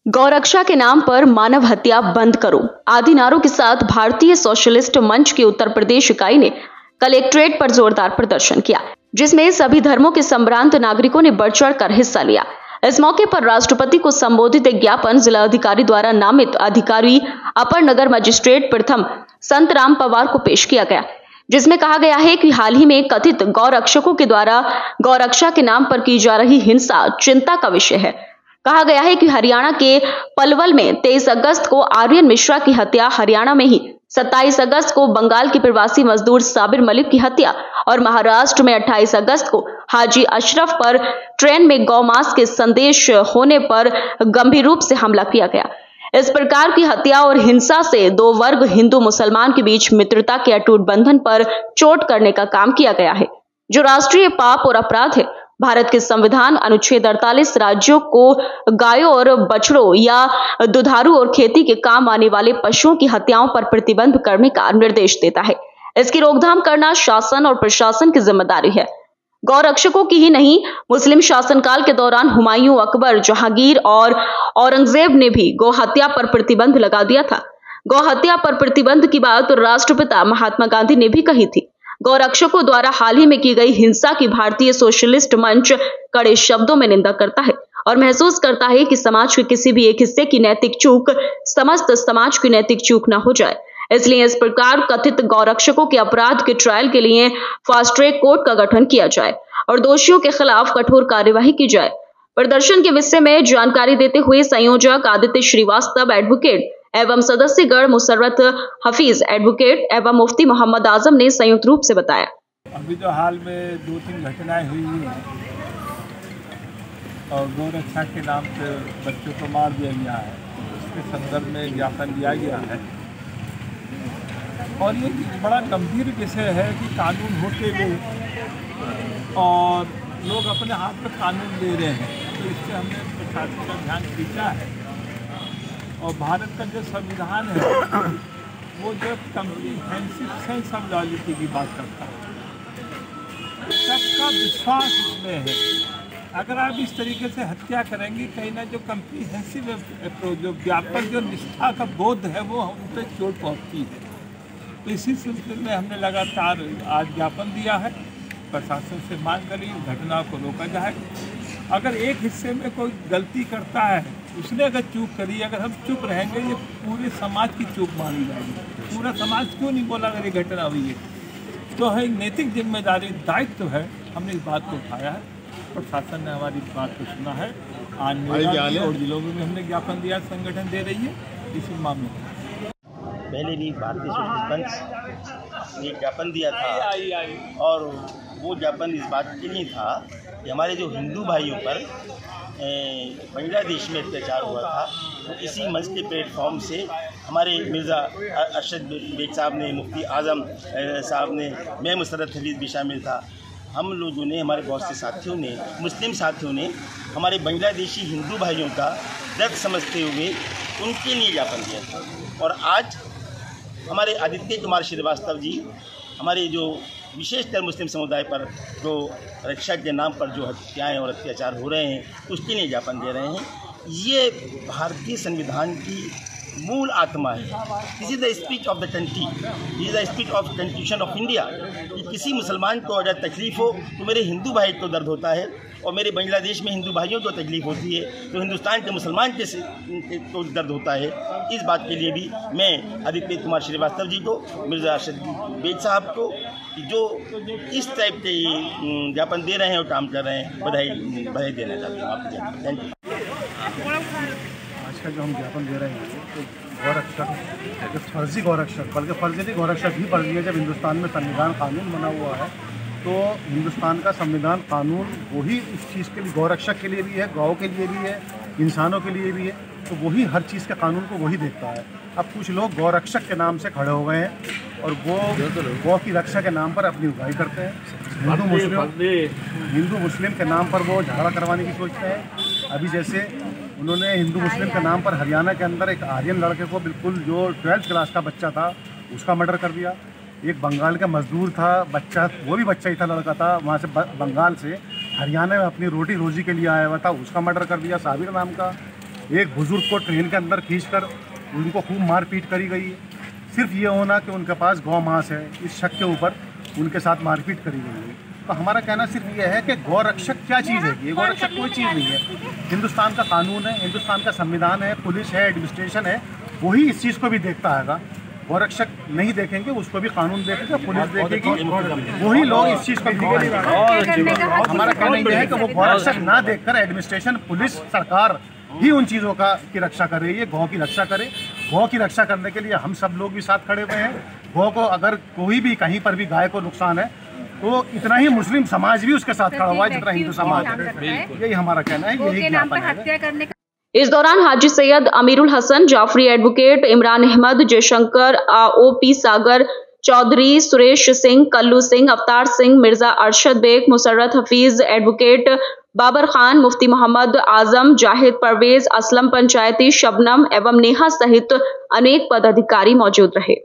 गौरक्षा के नाम पर मानव हत्या बंद करो आदि नारों के साथ भारतीय सोशलिस्ट मंच की उत्तर प्रदेश इकाई ने कलेक्ट्रेट पर जोरदार प्रदर्शन किया, जिसमें सभी धर्मों के संभ्रांत नागरिकों ने बढ़ चढ़कर हिस्सा लिया। इस मौके पर राष्ट्रपति को संबोधित एक ज्ञापन जिला अधिकारी द्वारा नामित अधिकारी अपर नगर मजिस्ट्रेट प्रथम संत राम पवार को पेश किया गया, जिसमें कहा गया है कि हाल ही में कथित गौरक्षकों के द्वारा गौरक्षा के नाम पर की जा रही हिंसा चिंता का विषय है। कहा गया है कि हरियाणा के पलवल में 23 अगस्त को आर्यन मिश्रा की हत्या, हरियाणा में ही 27 अगस्त को बंगाल के प्रवासी मजदूर साबिर मलिक की हत्या और महाराष्ट्र में 28 अगस्त को हाजी अशरफ पर ट्रेन में गौमांस के संदेश होने पर गंभीर रूप से हमला किया गया। इस प्रकार की हत्या और हिंसा से दो वर्ग हिंदू मुसलमान के बीच मित्रता के अटूट बंधन पर चोट करने का काम किया गया है, जो राष्ट्रीय पाप और अपराध है। भारत के संविधान अनुच्छेद 48 राज्यों को गायों और बछड़ों या दुधारू और खेती के काम आने वाले पशुओं की हत्याओं पर प्रतिबंध करने का निर्देश देता है। इसकी रोकथाम करना शासन और प्रशासन की जिम्मेदारी है। गौरक्षकों की ही नहीं, मुस्लिम शासनकाल के दौरान हुमायूं, अकबर, जहांगीर और औरंगजेब ने भी गौ हत्या पर प्रतिबंध लगा दिया था। गौ हत्या पर प्रतिबंध की बात राष्ट्रपिता महात्मा गांधी ने भी कही थी। गौरक्षकों द्वारा हाल ही में की गई हिंसा की भारतीय सोशलिस्ट मंच कड़े शब्दों में निंदा करता है और महसूस करता है कि समाज के किसी भी एक हिस्से की नैतिक चूक समस्त समाज की नैतिक चूक न हो जाए। इसलिए इस प्रकार कथित गौरक्षकों के अपराध के ट्रायल के लिए फास्ट ट्रैक कोर्ट का गठन किया जाए और दोषियों के खिलाफ कठोर कार्यवाही की जाए। प्रदर्शन के विषय में जानकारी देते हुए संयोजक आदित्य श्रीवास्तव एडवोकेट एवं सदस्यगण मुसर्रत हफीज एडवोकेट एवं मुफ्ती मोहम्मद आजम ने संयुक्त रूप से बताया। अभी जो हाल में 2-3 घटनाएं हुई हैं और गौरक्षा के नाम पे बच्चों को मार दिया गया है, इसके संदर्भ में ज्ञापन दिया गया है और ये बड़ा गंभीर विषय है कि कानून होते हुए और लोग अपने हाथ में कानून ले रहे हैं, तो इससे हमने प्रशासन का ध्यान खींचा है। और भारत का जो संविधान है वो जो कम्प्रीहेंसिव सेंस ऑफ लॉयल्टी की बात करता है, सबका विश्वास इसमें है। अगर आप इस तरीके से हत्या करेंगे, कहीं ना जो कम्प्रीहेंसिव अप्रोच, जो व्यापक जो निष्ठा का बोध है, वो हम पे चोट पहुँचती है। तो इसी सिलसिले में हमने लगातार आज ज्ञापन दिया है, प्रशासन से मांग करी घटना को रोका जाए। अगर एक हिस्से में कोई गलती करता है, उसने अगर चूक करी, अगर हम चुप रहेंगे, ये पूरे समाज की चूक मानी जाएगी। पूरा समाज क्यों नहीं बोला अगर ये घटना हुई है? तो है नैतिक जिम्मेदारी, दायित्व है, हमने इस बात को उठाया है। प्रशासन ने हमारी बात को सुना है। आज और जिलों में भी हमने ज्ञापन दिया, संगठन दे रही है इसी मामले में। पहले भी भारतीय सोशलिस्ट मंच ने ज्ञापन दिया था और वो ज्ञापन इस बात के लिए था कि हमारे जो हिंदू भाइयों पर बांग्लादेश में अत्याचार हुआ था, तो इसी मंच के प्लेटफॉर्म से हमारे मिर्ज़ा अरशद बेग साहब ने, मुफ्ती आज़म साहब ने, मैं मुसर्रत हफीज़ भी शामिल था, हम लोगों ने, हमारे बहुत से साथियों ने, मुस्लिम साथियों ने हमारे बांग्लादेशी हिंदू भाइयों का दर्द समझते हुए उनके लिए ज्ञापन दिया था। और आज हमारे आदित्य कुमार श्रीवास्तव जी, हमारे जो विशेषकर मुस्लिम समुदाय पर जो रक्षा के नाम पर जो हत्याएं और अत्याचार हो रहे हैं, उसके लिए ज्ञापन दे रहे हैं। ये भारतीय संविधान की मूल आत्मा है। This is the speech of the country, this is the speech of constitution of India. कि किसी मुसलमान को अगर तकलीफ़ हो तो मेरे हिंदू भाई को दर्द होता है, और मेरे बांग्लादेश में हिंदू भाइयों को तकलीफ़ होती है तो हिंदुस्तान के मुसलमान को दर्द होता है। इस बात के लिए भी मैं आदित्य कुमार श्रीवास्तव जी को, मिर्ज़ा अरशद बेग साहब को, जो इस टाइप के ज्ञापन दे रहे हैं और काम कर रहे हैं, बधाई देना चाहता हूँ आपको। Thank you. आज का जो हम ज्ञापन दे रहे हैं, तो गौरक्षक, जो फर्जी गौरक्षक, बल्कि फर्जी नहीं, गौरक्षक ही फर्जी है। जब हिंदुस्तान में संविधान कानून बना हुआ है, तो हिंदुस्तान का संविधान कानून वही इस चीज़ के लिए, गौरक्षक के लिए भी है, गौ के लिए भी है, इंसानों के लिए भी है, तो वही हर चीज़ के कानून को वही देखता है। अब कुछ लोग गौरक्षक के नाम से खड़े हो गए हैं और वो गौ की रक्षा के नाम पर अपनी उगाई करते हैं। हिंदू मुस्लिम के नाम पर वो झगड़ा करवाने की सोचते हैं। अभी जैसे उन्होंने हिंदू मुस्लिम के नाम पर हरियाणा के अंदर एक आर्यन लड़के को, बिल्कुल जो 12th क्लास का बच्चा था, उसका मर्डर कर दिया। एक बंगाल का मजदूर था, बच्चा, वो भी बच्चा ही था, लड़का था, वहाँ से बंगाल से हरियाणा में अपनी रोटी रोजी के लिए आया हुआ था, उसका मर्डर कर दिया, साबिर नाम का। एक बुजुर्ग को ट्रेन के अंदर खींचकर उनको खूब मारपीट करी गई है। सिर्फ ये होना कि उनके पास गौ मांस है, इस शक के ऊपर उनके साथ मारपीट करी गई है। तो हमारा कहना सिर्फ ये है कि गौ रक्षक क्या चीज़ है। ये गौ रक्षक कोई चीज़ नहीं है। हिंदुस्तान का कानून है, हिंदुस्तान का संविधान है, पुलिस है, एडमिनिस्ट्रेशन है, वही इस चीज़ को भी देखता है। गौ रक्षक नहीं देखेंगे, उसको भी कानून देखेगा, पुलिस देखेगी, वही लोग इस चीज़ को देखेंगे। हमारा कहना यह है कि वो गौ रक्षक ना देखकर एडमिनिस्ट्रेशन, पुलिस, सरकार ही उन चीज़ों की रक्षा कर रही है। गौ की रक्षा करे। गौ की रक्षा करने के लिए हम सब लोग भी साथ खड़े हुए हैं। गौ को अगर कोई भी कहीं पर भी गाय को नुकसान है तो इतना ही मुस्लिम समाज भी उसके साथ खड़ा हुआ है जितना हिंदू समाज है। यही हमारा कहना है, यही ज्ञापन है। इस दौरान हाजी सैयद अमीरुल हसन, जाफरी एडवोकेट, इमरान अहमद, जयशंकर, ओपी सागर चौधरी, सुरेश सिंह, कल्लू सिंह, अवतार सिंह, मिर्जा अरशद बेग, मुसर्रत हफीज, एडवोकेट बाबर खान, मुफ्ती मोहम्मद आजम, जाहिद परवेज, असलम पंचायती, शबनम एवं नेहा सहित अनेक पदाधिकारी मौजूद रहे।